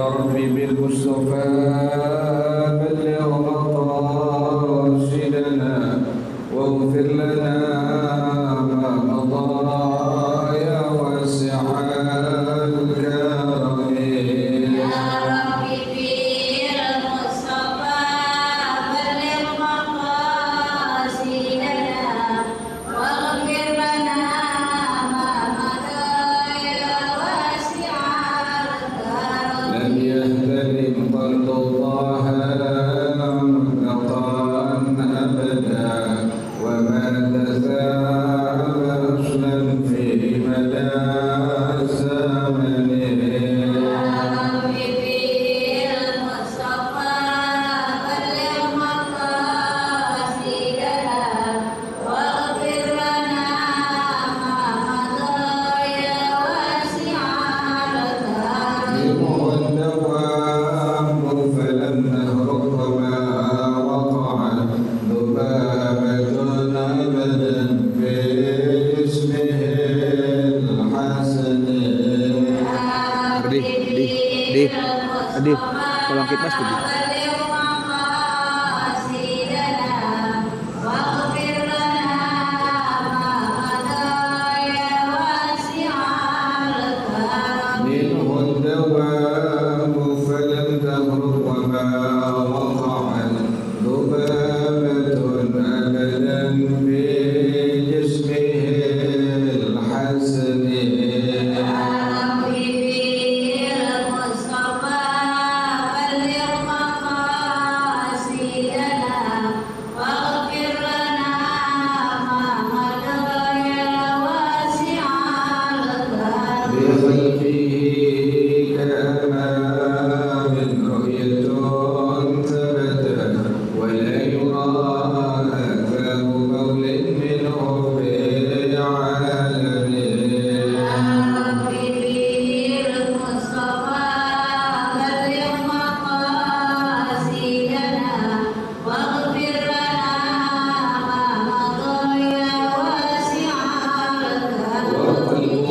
ربي بالمصطفى بلغ مقاصدنا واغفر لنا ما مضى يا واسع الكرم يا ربي بالمصطفى بلغ مقاصدنا واغفر لنا ما مضى يا واسع الكرم لم يهتدم قلب الله مطلقا أبدا وما تثاءب أصلا في مدى الزمن يا ربي بالمصطفى بلغ مقاصدنا واغفر لنا ما مضى يا واسع الكرم الدوام فلم نهرب وما وقع ذبابة أبدا في اسمه الحسن Adif, tolong kipas tuh. منه الدوام فلم تهرب وما وقع ذبابة أبدا في جسمه الحسن بخلفه كأمام رؤية ثبت ولا يرى آثار قول منه في العالمين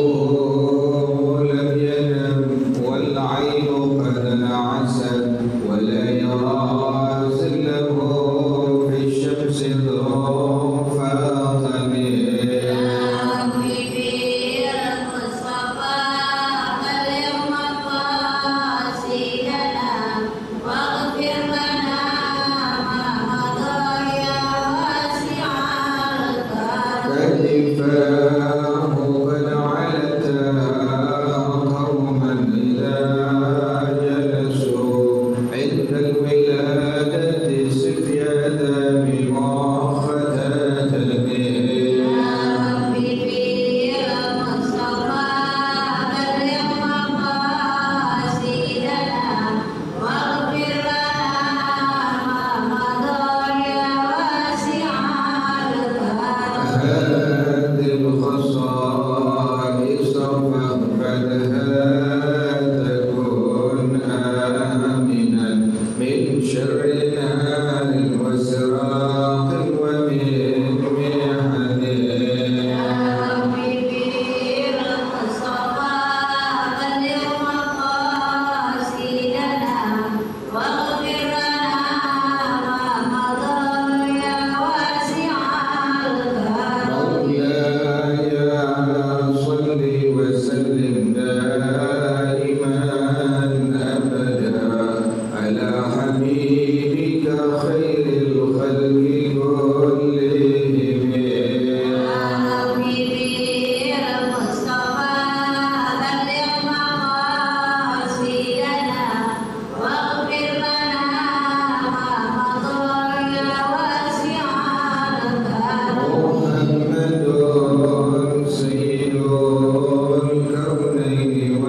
وقلبه لم ينم والعين قد انعست ولا يرى زله في الشمس ذو فاطم فإفاه قد علتا قوما إذا جلسوا عند الولادة سفيانا بمؤاخذة هذه الخصائص فاقبلها تكون آمنا من شر نار وسراق ومن محن مولاي صل وسلم دائما أبدا على حبيبك خير الخلق كلهم محمد سيد الكونين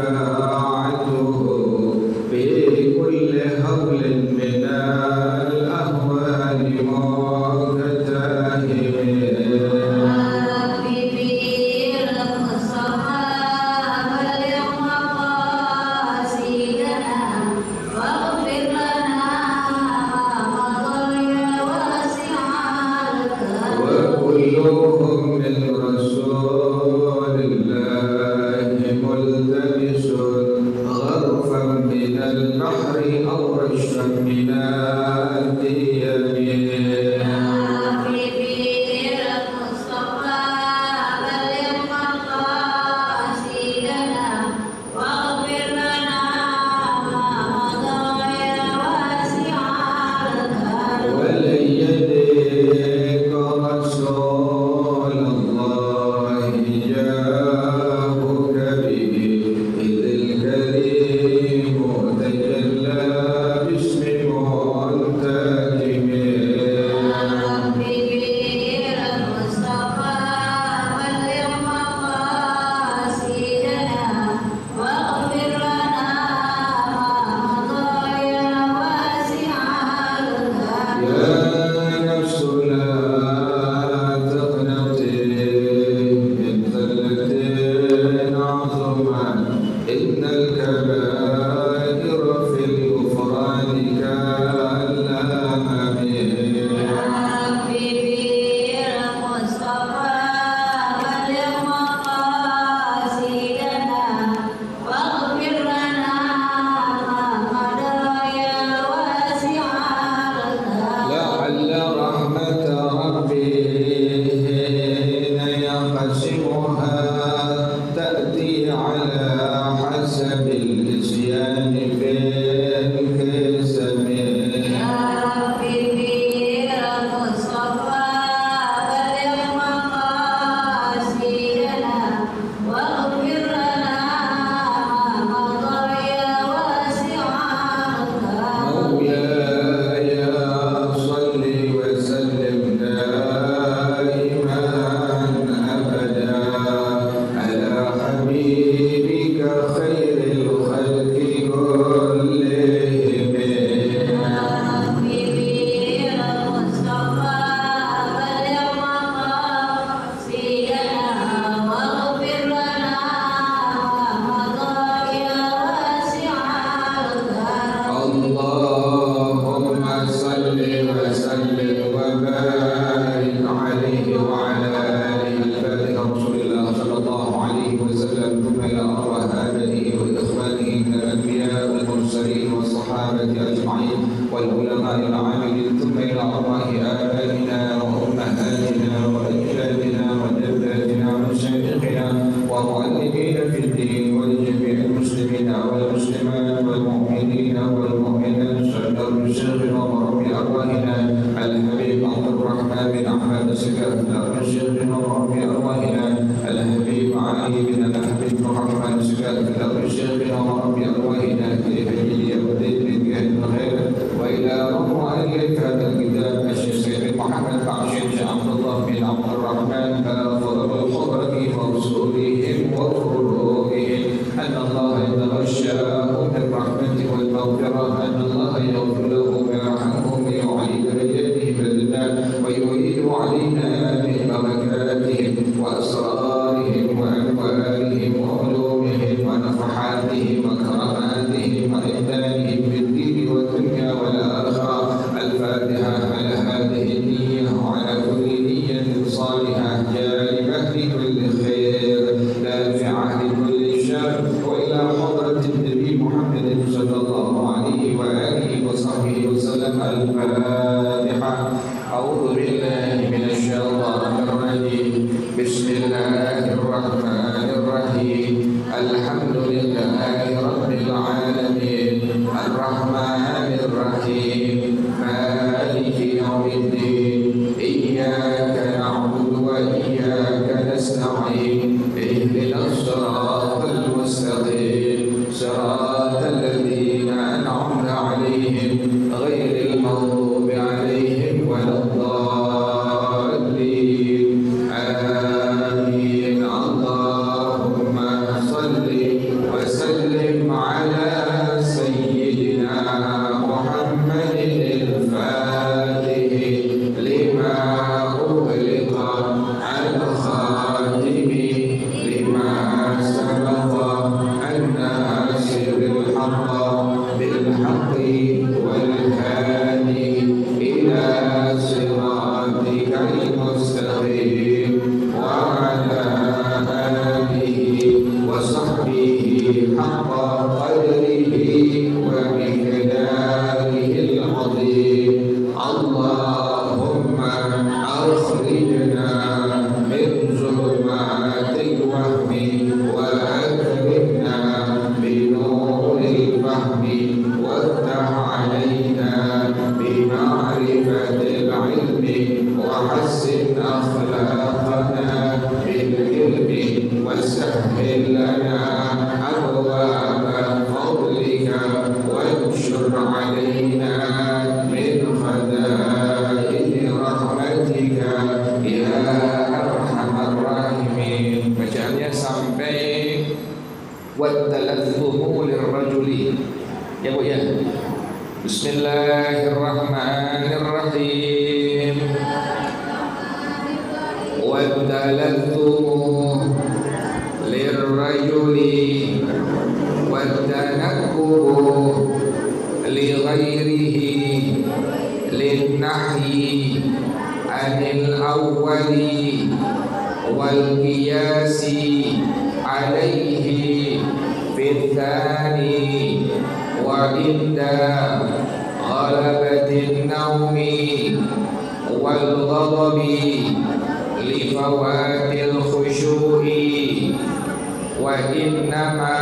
وشفاعته في كل هول من الأهوال مكتاهب وكلهم من رسول الله ملتمس غرفا من البحر أو رشفا من الديم ولن يدرك رسول الله جاءك به إذ الكريم تجلى باسم منتجم يا نفس لا تقنطي من ذلة عظمى إن الكبائر في الغفران كالأمم لعل رحمة ربي حين يقسمها تأتي على حسب الإسيان في الكسم مولاي صل وسلم دائما أبدا على حبيبك خير الخلق كلهم اللهم صل وسلم وبارك عليه وعلى آله الفاتح رسول الله صلى الله عليه وسلم ثم إلى أرواح آبائه وإخوانه من الأنبياء والمرسلين والصحابة أجمعين والعلماء العاملين ثم إلى أرواح آبائنا وأمهاتنا وأجدادنا وجداتنا ومشايخنا ومعلمين في الدين ولجميع المسلمين والمسلمات والمؤمنين والمؤمنات صدر شيخنا وربي أرواحنا الحبيب عبد الرحمن بن أحمد سكاف شيخنا وربي أرواحنا الحبيب علي بن الحبيب محمد سكاف شيخنا وربي أرواحنا في ودين بهذا الخير وإلى مؤلف هذا الكتاب الشيخ سيد محمد عاشر عبد الله بن عبد الرحمن فضل الحضرة ورسولهم وفروعهم أن الله يتغشاهم بالرحمة والمغفرة أن الله يغفر لهم ويرحمهم ويعلي درجاتهم بالله ويعيد علينا من بركاتهم وأسرارهم وأموالهم وعلومهم ونفحاتهم وكراماتهم وإمدادهم في الدين والدنيا والآخرة الفاتحة على هذه النية وعلى كل نية صالحة جالبة لكل خير نافعة لكل شر وإلى حضرة النبي محمد صلى الله عليه وآله وصحبه وسلم الفاتحة أعوذ بالله من الشيطان الرجيم بسم الله الرحمن الرحيم الحمد لله رب العالمين الرحمن الرحيم مالك يوم الدين إياك نعبد وإياك نستعين اهدنا الصراط المستقيم صراط الذين أنعمت عليهم غير المغضوب عليهم ولا الضالين آمين اللهم صل وسلم قدره ومقداره العظيم اللهم أخرجنا من ظلمات الوهم وأكرمنا بنور الفهم وافتح علينا بمعرفة العلم وحسن أخلاقنا بالعلم وسهل لنا أبواب فضلك وانشر علينا من خزائن رحمتك ya arhamar rahimin. Bacaannya sampai wattalathumu lirrajuli. Ya Bu ya. Bismillahirrahmanirrahim. Wattalathumu lirrajuli wattanakkuhu lighairihi linnahyi anil awwali wal qiyasi alaihi fil thani wa inda ghalabatin naumi wal ghadabi li fawatil khushu'i wa innama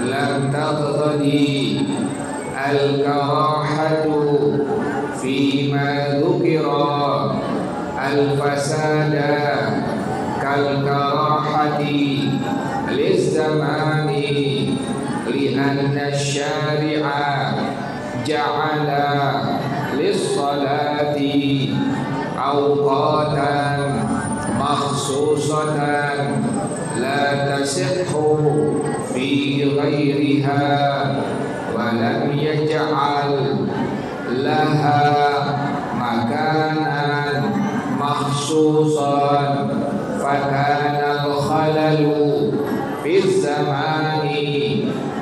lam taqtadi al karahatu فيما ذكر الفساد كالكراحة للزمان لأن الشارع جعل للصلاة أوقاتا مخصوصة لا تصح في غيرها ولم يجعل لها مكانا مخصوصا فكان الخلل في الزمان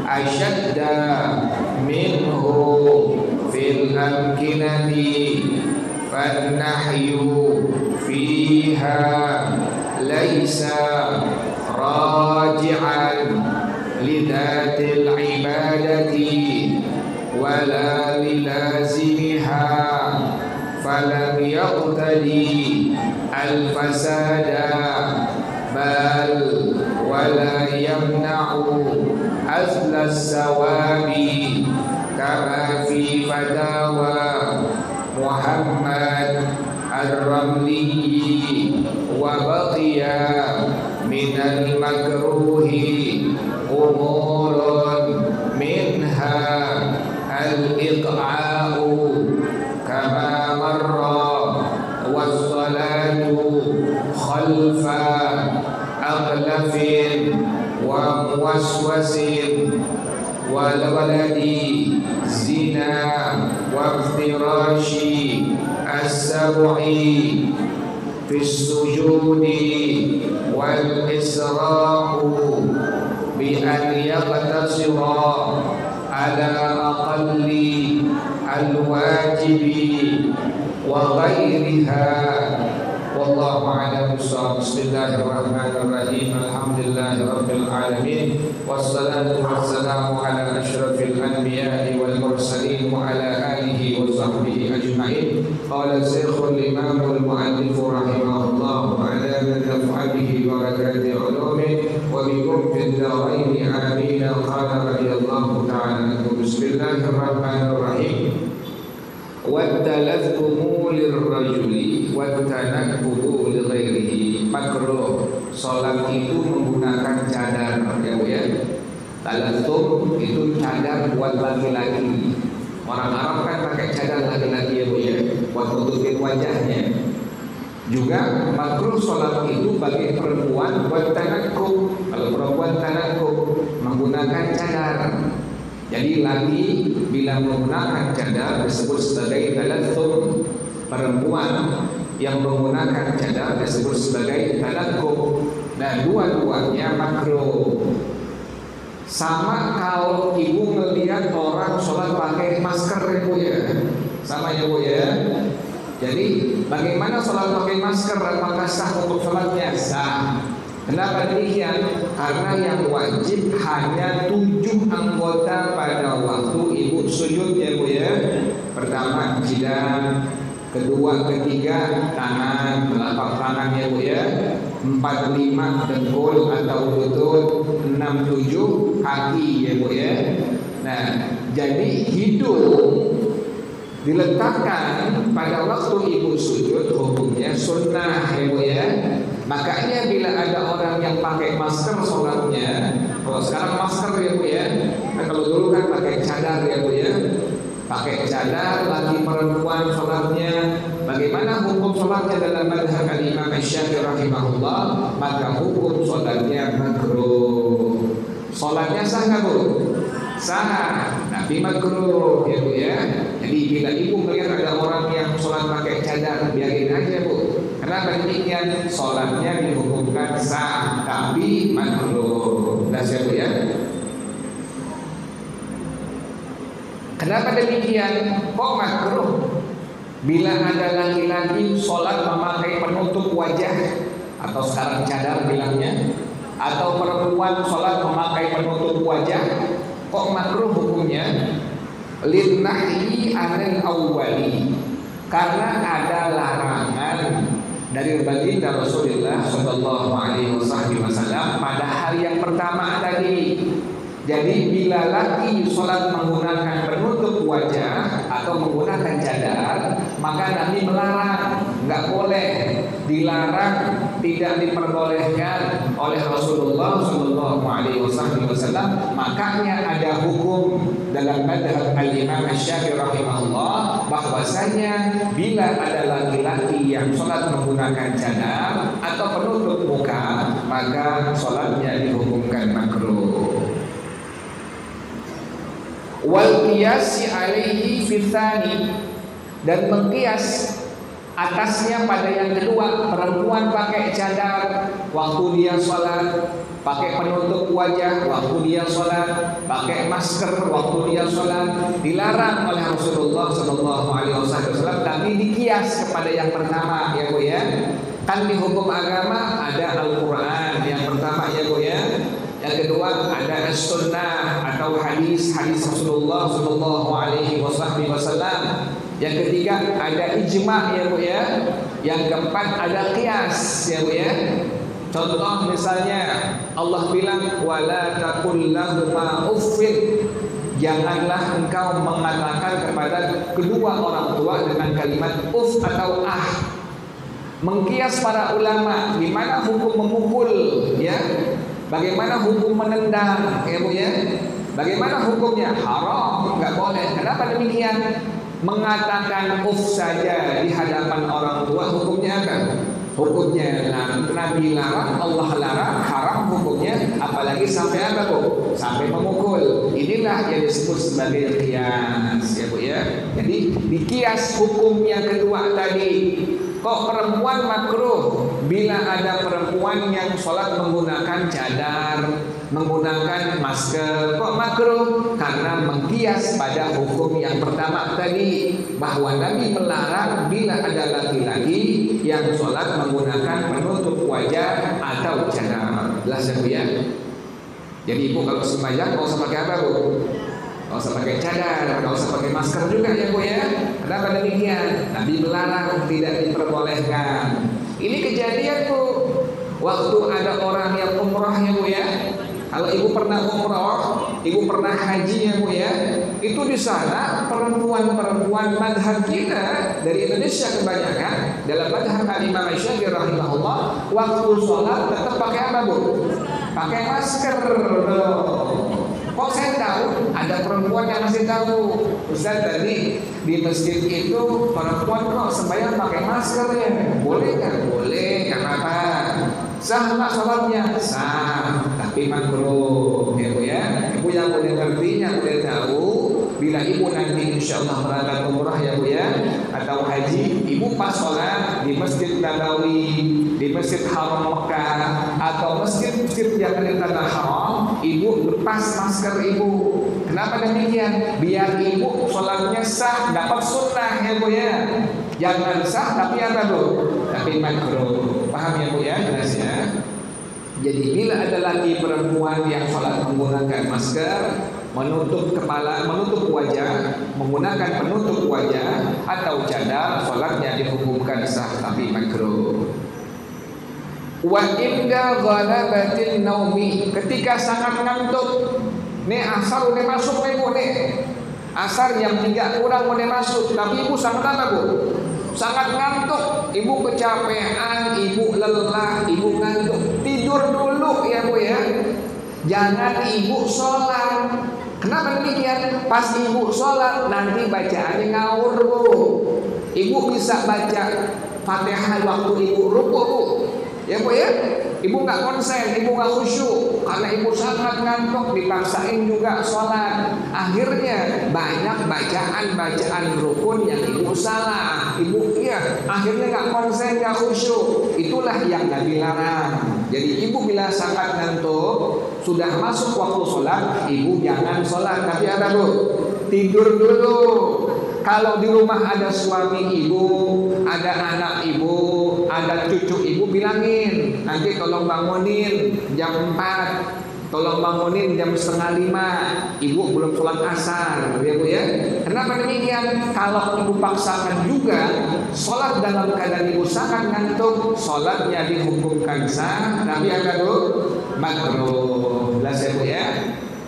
أشد منه في الأمكنة فالنحي فيها ليس راجعا لذات العبادة ولا للازمها فلم يقتدي الفساد بل ولا يمنع أصل الثواب كما في فتاوى محمد الرملي وبقي من المكروه أمور منها الإقعاء كما مر والصلاة خلف أغلف وموسوس والولد زنا وافتراش السبع في السجود والإسراء بأن يقتصر على أقل الواجب وغيرها والله أعلم بالصواب. بسم الله الرحمن الرحيم الحمد لله رب العالمين والصلاة والسلام على أشرف الأنبياء والمرسلين وعلى آله وصحبه أجمعين. قال الشيخ الإمام المؤلف رحمه الله على من نفع به بركات علومه وبكم في الدارين آمين. قال رضي الله تعالى عنه. بسم الله الرحمن الرحيم. Wattalathumu lirrajuli wattanakkuhu lighairihi. Makruh salat itu menggunakan cadar, ya Bu ya. Talathum itu cadar buat laki-laki. Orang Arab kan pakai cadar laki-laki, ya Bu ya, buat tutupin wajahnya. Juga makruh salat itu bagi perempuan buat tanakkub. Kalau perempuan tanakkub menggunakan cadar. Jadi laki bila menggunakan cadar disebut sebagai talathum, perempuan yang menggunakan cadar disebut sebagai tanakkub. Nah, dua-duanya makruh. Sama kalau ibu melihat orang sholat pakai masker, ya Bu ya, sama ya Bu ya. Jadi bagaimana sholat pakai masker? Apakah sah untuk sholatnya? Sah. Kenapa demikian? Karena yang wajib hanya 7 anggota pada waktu ibu sujud ya Bu ya. Pertama jidat, kedua, ketiga tangan, telapak tangan ya Bu ya. 4, 5 dengkul atau lutut, 6, 7 kaki ya Bu ya. Nah, jadi hidung diletakkan pada waktu ibu sujud hukumnya sunnah ya Bu ya. Makanya bila ada orang yang pakai masker sholatnya, kalau sekarang masker ya Bu ya, nah, kalau dulu kan pakai cadar ya Bu ya, pakai cadar lagi perempuan sholatnya, bagaimana hukum sholatnya dalam madhab Imam Syafi'i rahimahullah? Maka hukum sholatnya makruh. Sholatnya sah nggak Bu? Sah, tapi makruh ya Bu ya. Jadi bila ibu melihat ada orang yang sholat pakai cadar, biarin aja Bu. Kenapa demikian? Sholatnya dihukumkan sah, tapi makruh. Jelas ya Bu ya. Kenapa demikian? Kok makruh? Bila ada laki-laki sholat memakai penutup wajah, atau sekarang cadar bilangnya, atau perempuan sholat memakai penutup wajah, kok makruh hukumnya? Linnahyi anil awwali, karena ada larangan dari baginda Rasulullah Shallallahu Alaihi Wasallam pada hari yang pertama tadi. Jadi bila laki sholat menggunakan penutup wajah atau menggunakan cadar, maka Nabi melarang, nggak boleh, dilarang, tidak diperbolehkan oleh Rasulullah Shallallahu Alaihi Wasallam. Makanya ada hukum dalam madhab Al-Imam Syafi'i rahimahullah bahwasanya bila ada laki-laki yang sholat menggunakan cadar atau penutup muka, maka sholatnya dihukumkan makruh. Wal qiyasi alaihi fitsani, dan mengkias atasnya pada yang kedua. Perempuan pakai cadar waktu dia sholat, pakai penutup wajah waktu dia sholat, pakai masker waktu dia sholat, dilarang oleh Rasulullah Shallallahu Alaihi Wasallam, tapi dikias kepada yang pertama ya Bu ya. Kan di hukum agama ada Al-Quran yang pertama ya Bu ya. Yang kedua ada as-sunnah atau hadis Rasulullah Shallallahu Alaihi Wasallam. Yang ketiga ada ijma ya Bu ya. Yang keempat ada qiyas ya Bu ya. Contoh misalnya Allah bilang wala taqul lahuma uffin, janganlah engkau mengatakan kepada kedua orang tua dengan kalimat uff atau ah. Mengkias para ulama gimana hukum memukul ya. Bagaimana hukum menendang ya Bu ya? Bagaimana hukumnya? Haram, nggak boleh. Kenapa demikian? Mengatakan uf saja di hadapan orang tua hukumnya apa? Hukumnya Nabi larang, Allah larang, haram hukumnya. Apalagi sampai apa Bu? Sampai memukul. Inilah yang disebut sebagai qiyas ya Bu ya. Jadi dikias hukum yang kedua tadi. Kok perempuan makruh? Bila ada perempuan yang sholat menggunakan cadar, menggunakan masker, kok makruh? Karena mengkias pada hukum yang pertama tadi, bahwa Nabi melarang bila ada laki-laki yang sholat menggunakan penutup wajah atau cadar. Jelas ya Bu ya? Jadi ibu kalau sembahyang nggak usah pakai apa Bu? Nggak usah pakai cadar, nggak usah pakai masker juga ya Bu ya. Kenapa demikian? Nabi melarang, tidak diperbolehkan. Ini kejadian Bu, waktu ada orang yang umrah ya Bu ya. Kalau ibu pernah umrah, ibu pernah haji ya Bu ya. Itu di sana perempuan-perempuan madhab kita dari Indonesia kebanyakan dalam madhab Imam Syafi'i rahimahullah, waktu sholat tetap pakai apa Bu? Pakai masker. Kok saya tahu ada perempuan yang masih tahu, Ustaz tadi di masjid itu perempuan kok sembahyang pakai masker ya? Boleh kan? Boleh, nggak apa-apa. Sah nggak sholatnya? Sah, tapi makruh ya Bu ya. Ibu yang boleh ngerti, yang boleh tahu, bila ibu nanti insya Allah berangkat umrah ya Bu ya, atau haji, ibu pas sholat di Masjid Nabawi, di Masjid Haram Mekah, atau masjid-masjid yang ada di tanah haram, ibu lepas masker ibu. Kenapa demikian? Biar ibu sholatnya sah, dapat sunnah ya Bu ya. Jangan sah tapi apa Bu? Tapi makruh. Paham ya Bu ya? Jelas ya? Jadi bila ada lagi perempuan yang sholat menggunakan masker, menutup kepala, menutup wajah, menggunakan penutup wajah atau cadar, sholatnya dihukumkan sah tapi makruh. Wa inda ghalabatin naumi, ketika sangat ngantuk, nih asar udah masuk nih bu nih, asar jam 3 kurang udah masuk, tapi ibu sangat apa bu? Sangat ngantuk, ibu kecapean, ibu lelah, ibu ngantuk, tidur dulu ya bu ya. Jangan ibu sholat. Kenapa demikian? Pas ibu sholat nanti bacaannya ngawur bu. Ibu bisa baca Fatihah waktu ibu ruku bu. Ya bu ya, ibu nggak konsen, ibu nggak khusyuk karena ibu sangat ngantuk, dipaksain juga sholat. Akhirnya banyak bacaan rukun yang ibu salah, ibu akhirnya nggak konsen, nggak khusyuk. Itulah yang Nabi larang. Jadi ibu bila sangat ngantuk, sudah masuk waktu sholat, ibu jangan sholat, tapi apa bu? Tidur dulu. Kalau di rumah ada suami ibu, ada anak ibu, ada cucu ibu, bilangin, nanti tolong bangunin jam 4, tolong bangunin jam 4:30, ibu belum sholat asar, ya bu ya. Kenapa demikian? Kalau ibu paksakan juga, sholat dalam keadaan ibu sangat ngantuk, sholatnya dihukumkan sah, tapi apa bu? Makruh. Jelas ya bu ya.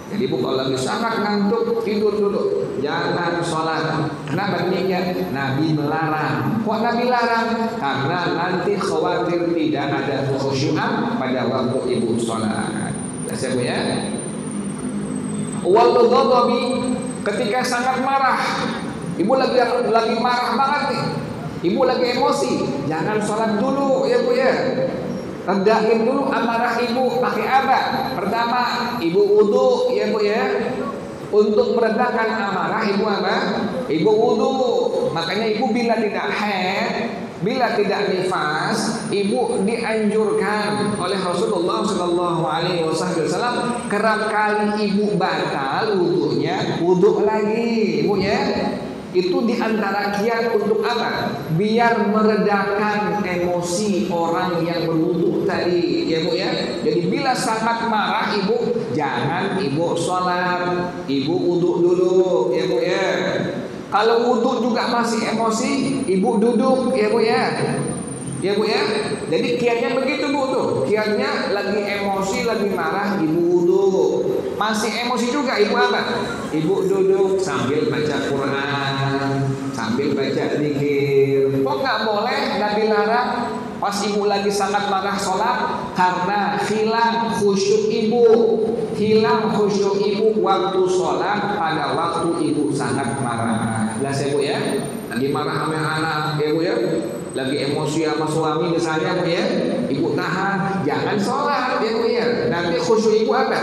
Jadi ibu kalau lagi sangat ngantuk, tidur dulu, jangan sholat. Kenapa demikian? Nabi melarang. Kok Nabi larang? Karena nanti khawatir tidak ada khusyuan pada waktu ibu sholat. Siapa ya? Wal ghadabi, ketika sangat marah, ibu lagi marah banget nih, ibu lagi emosi, jangan sholat dulu ya bu ya. Redahin dulu amarah ibu pakai apa? Pertama, ibu wudu ya bu ya. Untuk meredakan amarah ibu apa? Ibu wudu. Makanya ibu bila tidak haid, bila tidak nifas, ibu dianjurkan oleh Rasulullah Shallallahu Alaihi Wasallam kerap kali ibu batal wudunya, wudu lagi, ibu ya. Itu diantara kiat untuk apa? Biar meredakan emosi orang yang berwudu tadi, ya bu ya. Jadi bila sangat marah ibu, jangan ibu sholat, ibu wudu dulu, ya bu ya. Kalau wudu juga masih emosi, ibu duduk, ya bu ya. Ya bu ya. Jadi kiatnya begitu bu tuh. Kiatnya lagi emosi, lagi marah, ibu wudu. Masih emosi juga ibu apa? Ibu duduk sambil baca Quran, sambil baca zikir. Kok nggak boleh? Nabi larang. Pas ibu lagi sangat marah sholat, karena hilang khusyuk ibu. Hilang khusyuk ibu waktu sholat pada waktu ibu sangat marah. Jelas ya bu ya? Lagi marah sama anak, ya bu ya? Lagi emosi sama suami misalnya bu ya, ibu tahan, jangan sholat ya bu ya. Nanti khusyuk ibu apa?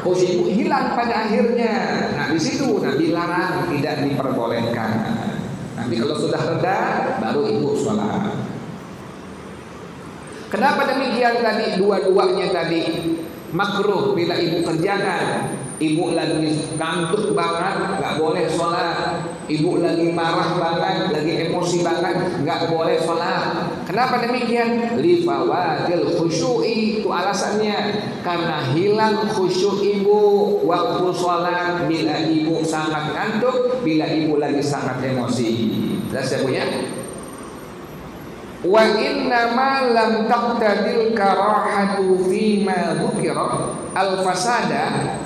Khusyuk ibu hilang pada akhirnya. Nah di situ Nabi larang, tidak diperbolehkan. Nanti kalau sudah reda, baru ibu sholat. Kenapa demikian tadi? Dua-duanya tadi makruh bila ibu kerjakan. Ibu lagi ngantuk banget, nggak boleh sholat. Ibu lagi marah banget, lagi emosi banget, nggak boleh sholat. Kenapa demikian? Lifawatil khusyu'i, itu alasannya. Karena hilang khusyuk ibu waktu sholat bila ibu sangat ngantuk, bila ibu lagi sangat emosi. Jelas ya bu ya? Wa innama lam taqtadil karahatu fima dzukira al-fasada,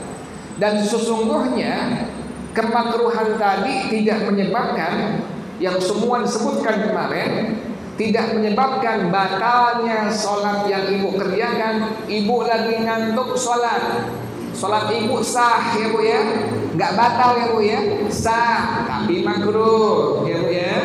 dan sesungguhnya kemakruhan tadi tidak menyebabkan yang semua disebutkan kemarin, tidak menyebabkan batalnya sholat yang ibu kerjakan. Ibu lagi ngantuk sholat, sholat ibu sah ya bu ya, nggak batal ya bu ya, sah tapi makruh ya bu ya.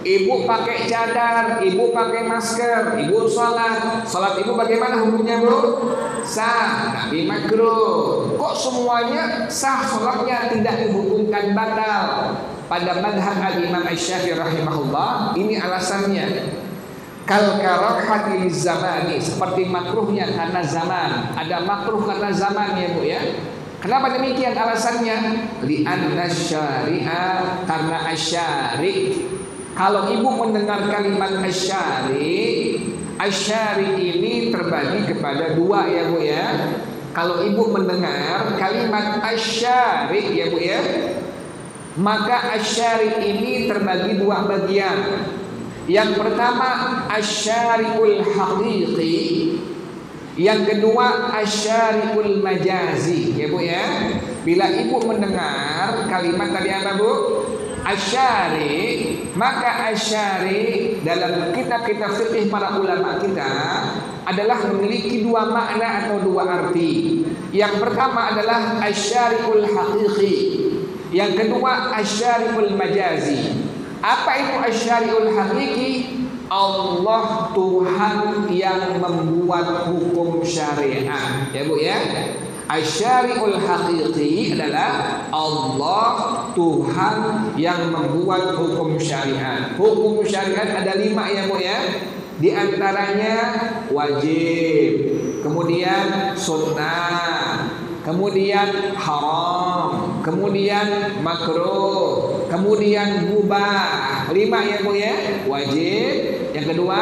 Ibu pakai cadar, ibu pakai masker, ibu sholat, sholat ibu bagaimana hukumnya bu? Sah tapi makruh. Kok semuanya sah sholatnya, tidak dihukumkan batal? Pada madhab al-Imam Asy-Syafi'i rahimahullah, ini alasannya. Kal karahati zamani, seperti makruhnya karena zaman. Ada makruh karena zaman ya bu ya. Kenapa demikian alasannya? Li'anna syari'a, karena asyari'. Kalau ibu mendengar kalimat asyari, asyari ini terbagi kepada dua ya Bu ya. Kalau ibu mendengar kalimat asyari ya Bu ya, maka asyari ini terbagi dua bagian. Yang pertama asyariul haqiqi, yang kedua asyariul majazi ya Bu ya. Bila ibu mendengar kalimat tadi apa Bu? Asyari, maka asyari dalam kitab-kitab fikih para ulama kita adalah memiliki dua makna atau dua arti. Yang pertama adalah asyariul haqiqi, yang kedua asyariul majazi. Apa itu asyariul haqiqi? Allah Tuhan yang membuat hukum syariat ya Bu ya. Asyariul haqiqi adalah Allah Tuhan yang membuat hukum syariat. Hukum syariat ada 5 ya Bu ya. Di antaranya wajib, kemudian sunnah, kemudian haram, kemudian makruh, kemudian mubah. 5 ya Bu ya. Wajib, yang kedua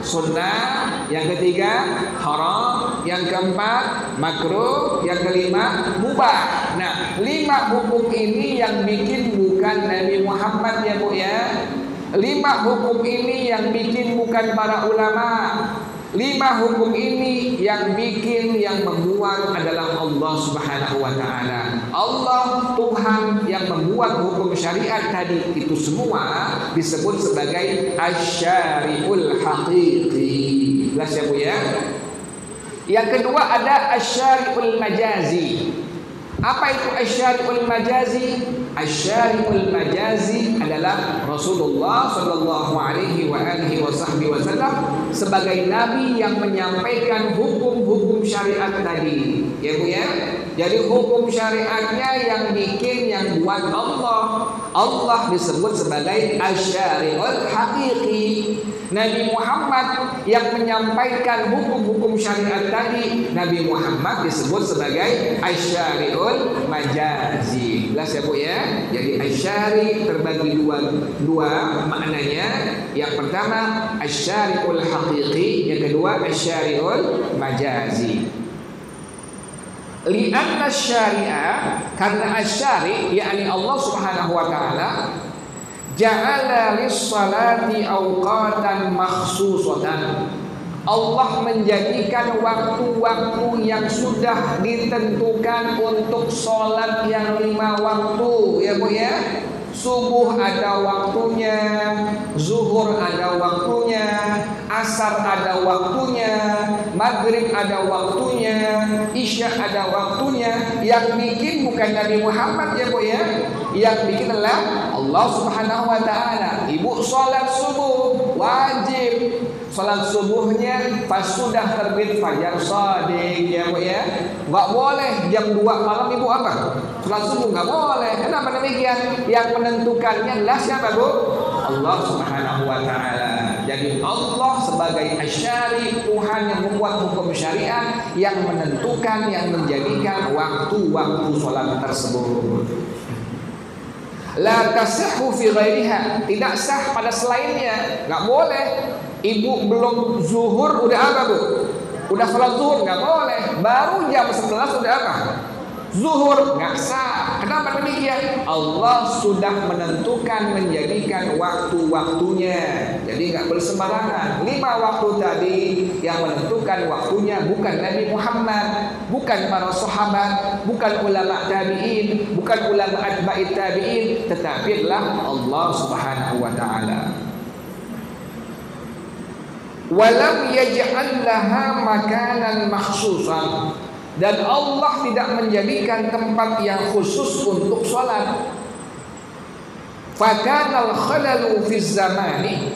sunnah, yang ketiga haram, yang keempat makruh, yang kelima mubah. Nah, 5 hukum ini yang bikin bukan Nabi Muhammad ya Bu ya. 5 hukum ini yang bikin bukan para ulama. 5 hukum ini yang bikin, yang membuat adalah Allah Subhanahu wa ta'ala. Allah Tuhan yang membuat hukum syariat tadi itu semua disebut sebagai asyariul haqiqi. Jelas ya Bu ya. Yang kedua ada asyariul majazi. Apa itu asyariul majazi? Asyariul majazi adalah Rasulullah sallallahu alaihi wasallam sebagai nabi yang menyampaikan hukum-hukum syariat tadi. Ya Bu ya. Jadi hukum syariatnya yang bikin, yang buat Allah. Allah disebut sebagai asyariul haqiqi. Nabi Muhammad yang menyampaikan hukum-hukum syariat tadi, Nabi Muhammad disebut sebagai asyariul majazi. Jelas ya Bu ya. Jadi asyari terbagi dua maknanya. Yang pertama asyariul haqiqi, yang kedua asyariul majazi. Li'anna syariah, karena asyari yakni Allah Subhanahu wa ta'ala ja'ala lis-salati awqatan makhsusatan. Allah menjadikan waktu-waktu yang sudah ditentukan untuk sholat yang 5 waktu ya Bu ya. Subuh ada waktunya, zuhur ada waktunya, asar ada waktunya, maghrib ada waktunya, isya ada waktunya. Yang bikin bukan Nabi Muhammad ya Bu ya. Yang bikin adalah Allah Subhanahu wa ta'ala. Ibu sholat subuh wajib. Sholat subuhnya pas sudah terbit fajar shadiq ya Bu ya. Enggak boleh jam 2 malam ibu apa? Sholat subuh enggak boleh. Kenapa demikian? Yang menentukannya adalah siapa Bu? Allah Subhanahu wa ta'ala. Jadi Allah sebagai asyari, Tuhan yang membuat hukum syariat, yang menentukan, yang menjadikan waktu-waktu sholat tersebut. La tasihhu fi ghairiha, tidak sah pada selainnya. Enggak boleh. Ibu belum zuhur udah apa Bu? Udah sholat zuhur nggak boleh. Baru jam 11 udah apa? Zuhur, nggak sah. Kenapa demikian? Allah sudah menentukan, menjadikan waktu-waktunya. Jadi nggak bersembarangan. 5 waktu tadi yang menentukan waktunya bukan Nabi Muhammad, bukan para sahabat, bukan ulama tabi'in, bukan ulama atba'it tabi'in, tetapi adalah Allah Subhanahu wa ta'ala. Walam yaj'al laha makanan makhsusan, dan Allah tidak menjadikan tempat yang khusus untuk sholat. Fakanal khalalu fi zamani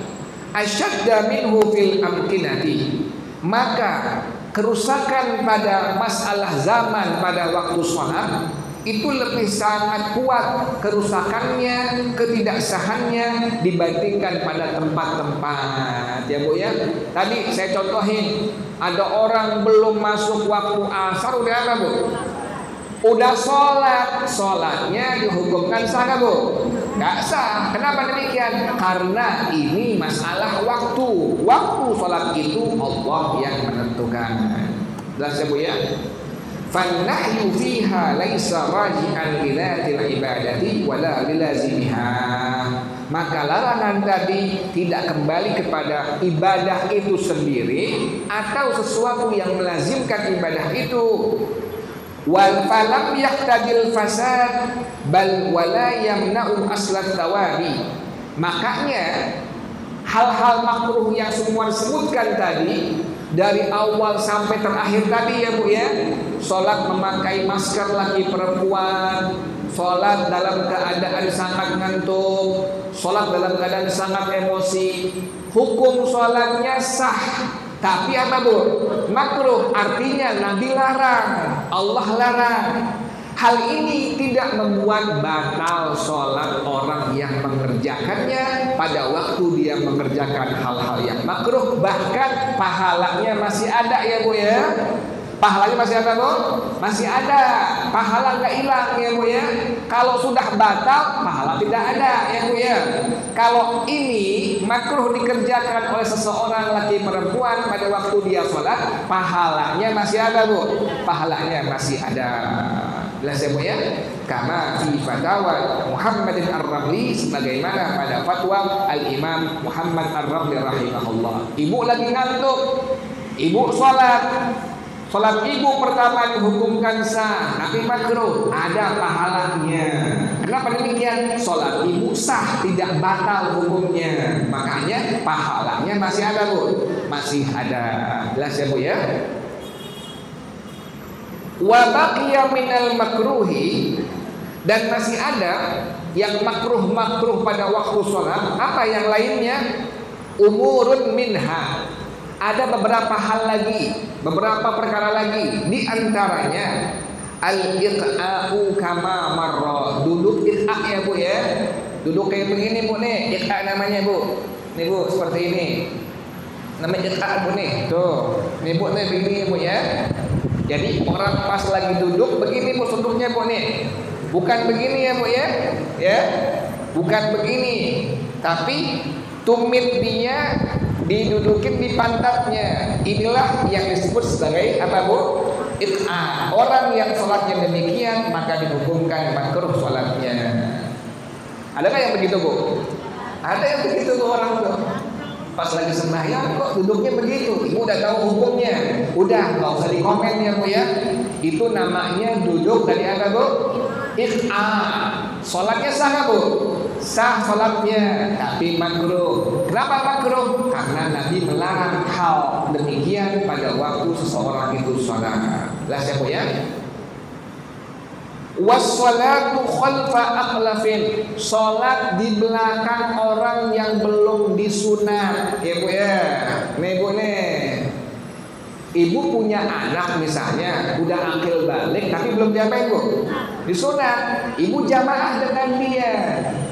asyadda minhu fil amkinati, maka kerusakan pada masalah zaman pada waktu sholat itu lebih sangat kuat kerusakannya, ketidaksahannya dibandingkan pada tempat-tempat ya Bu ya. Tadi saya contohin, ada orang belum masuk waktu asar udah apa Bu? Udah sholatnya dihukumkan sah nggak bu? Nggak sah. Kenapa demikian? Karena ini masalah waktu. Waktu sholat itu Allah yang menentukan. Jelas ya bu ya? Fannahyu fiha laisa raji'an lilatil ibadati wala bilazimiha. Maka larangan tadi tidak kembali kepada ibadah itu sendiri atau sesuatu yang melazimkan ibadah itu. Wal falam yaqtadil fasad bal wala yamna'u aslat tawabi. Makanya hal-hal makruh yang semua disebutkan tadi dari awal sampai terakhir tadi ya bu ya, sholat memakai masker laki perempuan, sholat dalam keadaan sangat ngantuk, sholat dalam keadaan sangat emosi, hukum sholatnya sah. Tapi apa bu? Makruh, artinya Nabi larang, Allah larang. Hal ini tidak membuat batal sholat orang yang mengerjakannya pada waktu dia mengerjakan hal-hal yang makruh. Bahkan pahalanya masih ada ya bu ya. Pahalanya masih ada bu? Masih ada. Pahala nggak hilang ya bu ya. Kalau sudah batal, pahala tidak ada ya bu ya. Kalau ini makruh dikerjakan oleh seseorang laki perempuan pada waktu dia sholat, pahalanya masih ada bu. Pahalanya masih ada. Jelas ya bu ya? Kama fi fatawa Muhammadin Ar-Ramli, sebagaimana pada fatwa Al-Imam Muhammad Ar-Ramli rahimahullah. Ibu lagi ngantuk, ibu sholat ibu pertama dihukumkan sah, tapi makruh, ada pahalanya. Kenapa demikian? Sholat ibu sah, tidak batal hukumnya. Makanya pahalanya masih ada bu, masih ada. Jelas ya bu ya? Wa baqiya minal makruhi, dan masih ada yang makruh pada waktu sholat. Apa yang lainnya? Umurun minha, ada beberapa hal lagi, beberapa perkara lagi. Di antaranya al-iqa'u kama marra, duduk iqa' ya bu ya, duduk kayak begini bu nih, iqa' namanya bu. Nih bu seperti ini, namanya iqa' bu nih. Tuh, nih bu nih begini bu ya. Jadi orang pas lagi duduk begini bu duduknya bu nih, bukan begini ya bu ya, bukan begini, tapi tumit dia didudukin di pantatnya. Inilah yang disebut sebagai apa bu? Iq'a. Orang yang sholatnya demikian maka dihukumkan makruh sholatnya. Adakah yang begitu bu? Ada yang begitu bu orang tuh. Pas lagi sembahyang kok duduknya begitu. Ibu udah tahu hukumnya. Udah nggak usah dikomen ya bu ya. Itu namanya duduk dari apa bu? Iq'a. Sholatnya sah nggak bu? Sah sholatnya, tapi makruh. Kenapa makruh? Karena Nabi melarang hal demikian pada waktu seseorang itu sholat. Jelas ya bu ya? Wassalatu khalfa akhlafin, sholat di belakang orang yang belum disunat ya bu ya. Nih bu nih, ibu punya anak misalnya udah akil balik tapi belum diapain bu? Disunat. Ibu jamaah dengan dia.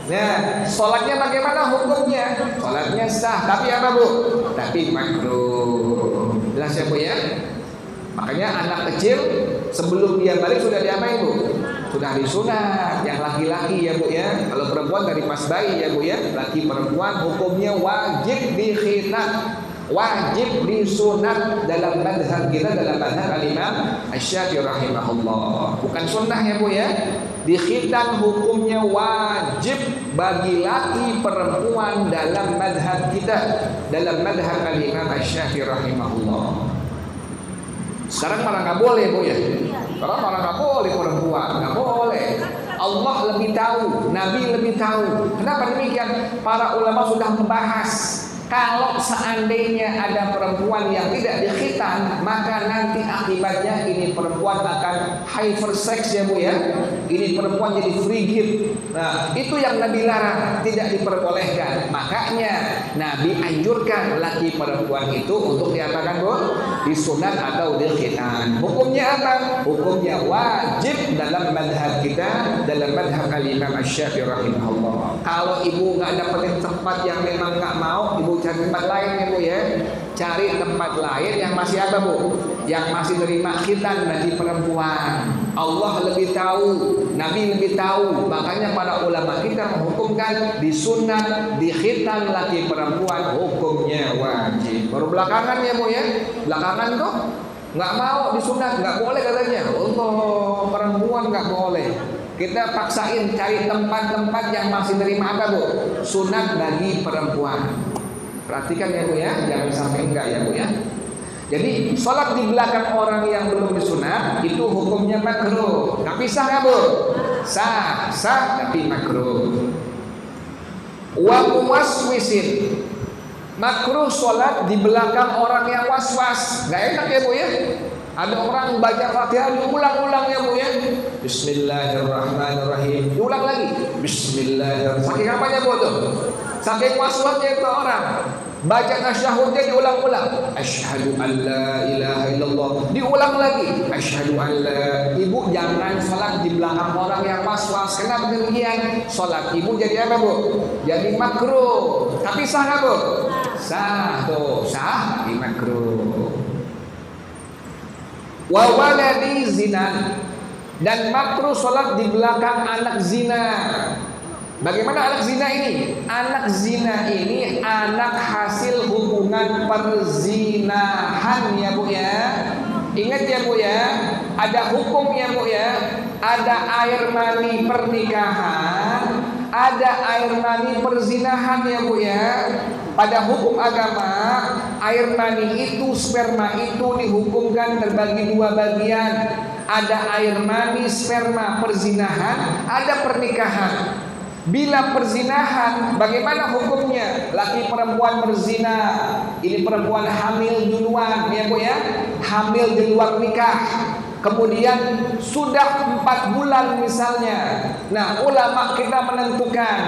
Nah, sholatnya bagaimana hukumnya? Sholatnya sah, tapi apa bu? Tapi makruh. Jelas ya bu ya? Makanya anak kecil sebelum dia balik sudah diapain bu? Sudah disunat. Yang laki-laki ya bu ya. Kalau perempuan dari pas bayi ya bu ya. Laki perempuan hukumnya wajib dikhitan, wajib disunat dalam madhab kita, dalam madhab al-Imam Asy-Syafi'i rahimahullah. Bukan sunnah ya bu ya. Dikhitan hukumnya wajib bagi laki perempuan dalam madhab kita, dalam madhab al-Imam Asy-Syafi'i rahimahullah. Sekarang malah nggak boleh bu ya. Sekarang malah nggak boleh perempuan, nggak boleh. Allah lebih tahu, Nabi lebih tahu. Kenapa demikian? Para ulama sudah membahas. Kalau seandainya ada perempuan yang tidak dikhitan, maka nanti akibatnya ini perempuan akan hypersex ya bu ya. Ini perempuan jadi frigid. Nah itu yang Nabi larang, tidak diperbolehkan. Makanya Nabi anjurkan laki perempuan itu untuk diapakan bu? Disunat atau dikhitan. Hukumnya apa? Hukumnya wajib dalam madhab kita, dalam madhab al-Imam Asy-Syafi'i rahimahullah. Kalau ibu nggak dapetin tempat yang memang nggak mau, ibu cari tempat lain ya bu ya. Cari tempat lain yang masih apa bu? Yang masih nerima khitan bagi perempuan. Allah lebih tahu, Nabi lebih tahu. Makanya para ulama kita menghukumkan disunat, dikhitan laki perempuan hukumnya wajib. Baru belakangan ya Bu ya, belakangan tuh nggak mau disunat, nggak boleh katanya. Allah, perempuan nggak boleh. Kita paksain cari tempat-tempat yang masih nerima apa Bu? Sunat bagi perempuan. Perhatikan ya Bu ya, jangan sampai enggak ya Bu ya. Jadi sholat di belakang orang yang belum disunat itu hukumnya makruh. Tapi sah nggak Bu? Sah, sah tapi makruh. Wa muwaswisin, makruh sholat di belakang orang yang waswas. Nggak enak ya Bu ya. Ada orang baca Fatihah diulang-ulang ya Bu ya. Bismillahirrahmanirrahim. Diulang lagi. Bismillahirrahmanirrahim. Saking apanya Bu tuh? Saking waswasnya itu orang. Baca tasyahudnya diulang-ulang. Asyhadu an la ilaha illallah. Diulang lagi. Asyhadu an la. Ibu jangan sholat di belakang orang yang waswas. Kenapa demikian? Sholat ibu jadi apa Bu? Jadi makruh. Tapi sah nggak Bu? Sah tuh. Sah di makruh. Wa waladi zina, dan makruh sholat di belakang anak zina. Bagaimana anak zina ini? Anak zina ini anak hasil hubungan perzinahan ya Bu ya. Ingat ya Bu ya, ada hukum ya Bu ya. Ada air mani pernikahan, ada air mani perzinahan ya Bu ya. Pada hukum agama, air mani itu, sperma itu dihukumkan terbagi dua bagian. Ada air mani sperma perzinahan, ada pernikahan. Bila perzinahan, bagaimana hukumnya? Laki perempuan berzina, ini perempuan hamil duluan ya Bu ya, hamil di luar nikah. Kemudian sudah 4 bulan misalnya. Nah, ulama kita menentukan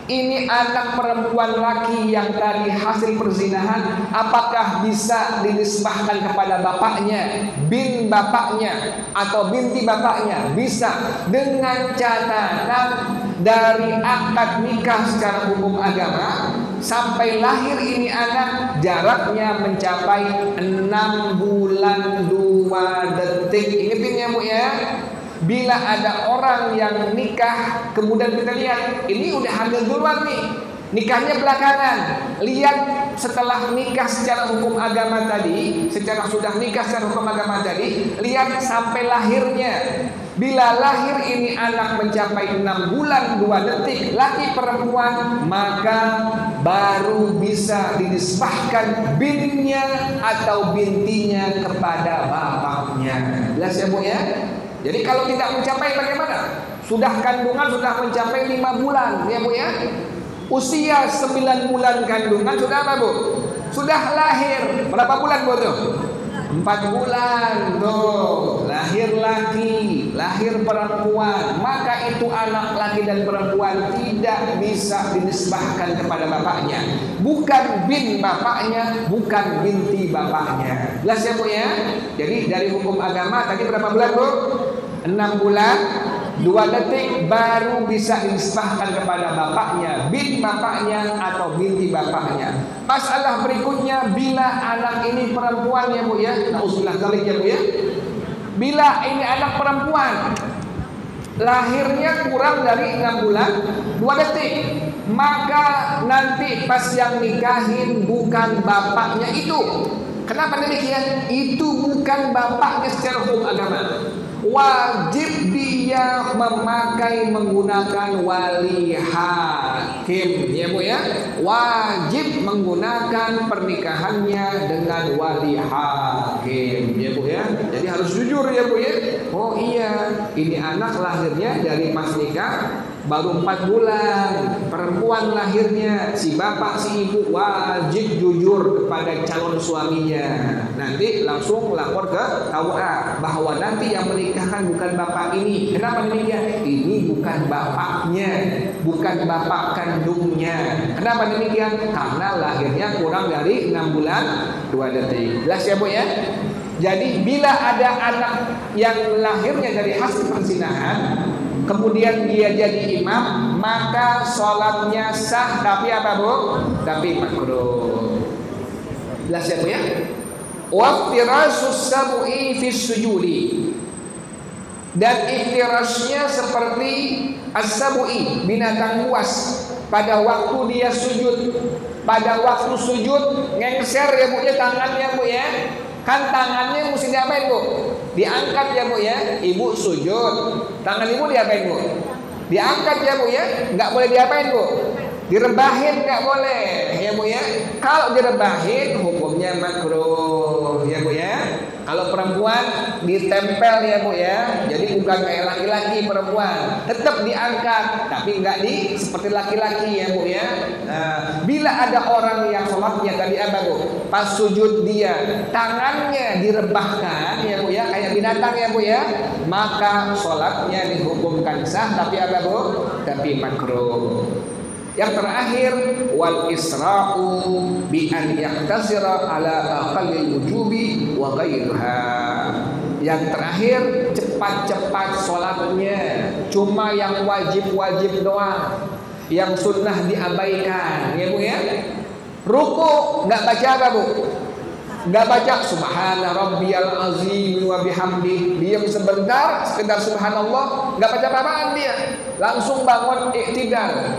ini anak perempuan laki yang tadi hasil perzinahan, apakah bisa dinisbahkan kepada bapaknya, bin bapaknya atau binti bapaknya? Bisa, dengan catatan dari akad nikah secara hukum agama sampai lahir ini anak jaraknya mencapai 6 bulan 2 detik. Ingetin ya Bu ya. Bila ada orang yang nikah, kemudian kita lihat ini udah hamil duluan nih, nikahnya belakangan. Lihat setelah nikah secara hukum agama tadi, sudah nikah secara hukum agama tadi, lihat sampai lahirnya. Bila lahir ini anak mencapai 6 bulan 2 detik, laki perempuan, maka baru bisa dinisbahkan binnya atau bintinya kepada bapaknya. Jelas ya Bu ya? Jadi kalau tidak mencapai bagaimana? Sudah kandungan sudah mencapai 5 bulan ya Bu ya. Usia 9 bulan kandungan sudah apa Bu? Sudah lahir. Berapa bulan Bu tuh? 4 bulan tuh. Lahir laki, lahir perempuan. Maka itu anak laki dan perempuan tidak bisa dinisbahkan kepada bapaknya. Bukan bin bapaknya, bukan binti bapaknya. Jelas ya Bu ya? Jadi dari hukum agama tadi berapa bulan Bu? 6 bulan 2 detik baru bisa dinisbahkan kepada bapaknya, bin bapaknya atau binti bapaknya. Masalah berikutnya, bila anak ini perempuan ya Bu ya, nauzubillah dzalik ya Bu ya. Bila ini anak perempuan, lahirnya kurang dari 6 bulan 2 detik, maka nanti pas yang nikahin bukan bapaknya itu. Kenapa demikian? Itu bukan bapaknya secara hukum agama. Wajib dia menggunakan wali hakim ya Bu ya. Wajib menggunakan pernikahannya dengan wali hakim ya Bu ya. Jadi harus jujur ya Bu ya. Oh iya, ini anak lahirnya dari pas nikah baru 4 bulan, perempuan lahirnya, si bapak si ibu wajib jujur kepada calon suaminya. Nanti langsung lapor ke KUA bahwa nanti yang menikahkan bukan bapak ini. Kenapa demikian? Ini bukan bapaknya, bukan bapak kandungnya. Kenapa demikian? Karena lahirnya kurang dari 6 bulan 2 detik. Jelas ya Bu ya? Jadi bila ada anak yang lahirnya dari hasil perzinahan, kemudian dia jadi imam, maka sholatnya sah, tapi apa Bu? Tapi makruh. Jelas ya Bu ya? Waftirasus sab'i fis sujudi, Dan iftirasnya seperti as-sabu'i, binatang buas. Pada waktu dia sujud, pada waktu sujud ngengser ya Bu ya tangannya Bu ya. Kan tangannya mesti diapain Bu? Diangkat ya Bu ya. Ibu sujud, tangan ibu diapain Bu? Diangkat ya Bu ya. Nggak boleh diapain Bu? Direbahin nggak boleh ya Bu ya. Kalau direbahin hukumnya makruh ya Bu ya. Kalau perempuan ditempel ya Bu ya. Jadi bukan kayak laki-laki perempuan, tetap diangkat tapi nggak seperti laki-laki ya Bu ya. Nah, bila ada orang yang sholatnya tadi apa Bu? Pas sujud dia tangannya direbahkan ya Bu ya, kayak binatang ya Bu ya, maka sholatnya dihukumkan sah tapi apa Bu? Tapi makruh. Yang terakhir wal isra'u bi an yaktasira ala aqallil wujubi wa ghairuha. Yang terakhir cepat-cepat sholatnya, cuma yang wajib-wajib doang, yang sunnah diabaikan ya Bu ya. Ruku nggak baca apa Bu? Nggak baca subhana rabbiyal azim wa bihamdi, diam sebentar sekedar subhanallah, nggak baca apa-apaan dia, langsung bangun iktidal,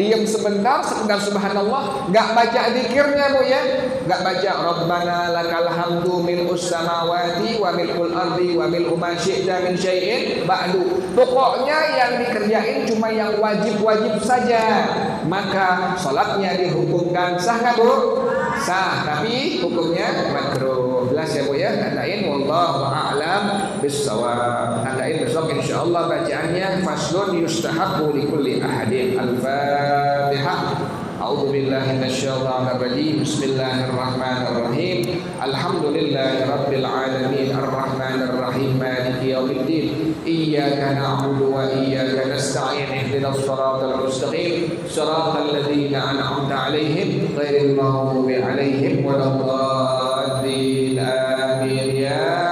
diam sebentar sekedar subhanallah, nggak baca zikirnya Bu ya, nggak baca rabbana lakal hamdu mil'us samawati wa mil'ul ardi wa mil'u ma syi'ta min syai'in ba'du. Pokoknya yang dikerjain cuma yang wajib-wajib saja, maka sholatnya dihukumkan sah nggak Bu? Sah, tapi hukumnya makruh. Jelas ya Bu ya. Tandain wallahu a'lam bissawab. Tandain besok insyaallah bacaannya faslun yustahabbu likulli ahadin. Al-Fatihah. A'udzu billahi minasyaitonir rajim. Bismillahirrahmanirrahim. Alhamdulillahirabbil alamin arrahmanir rahim maliki yaumiddin. Iyyaka na'budu wa iyyaka nasta'in. Ihdinas siratal mustaqim. Siratal ladzina an'amta 'alaihim ghairil maghdubi 'alaihim waladdallin. Amin ya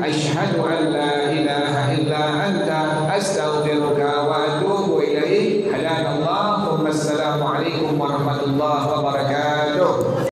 asyhadu an la ilaha illa anta astaghfiruka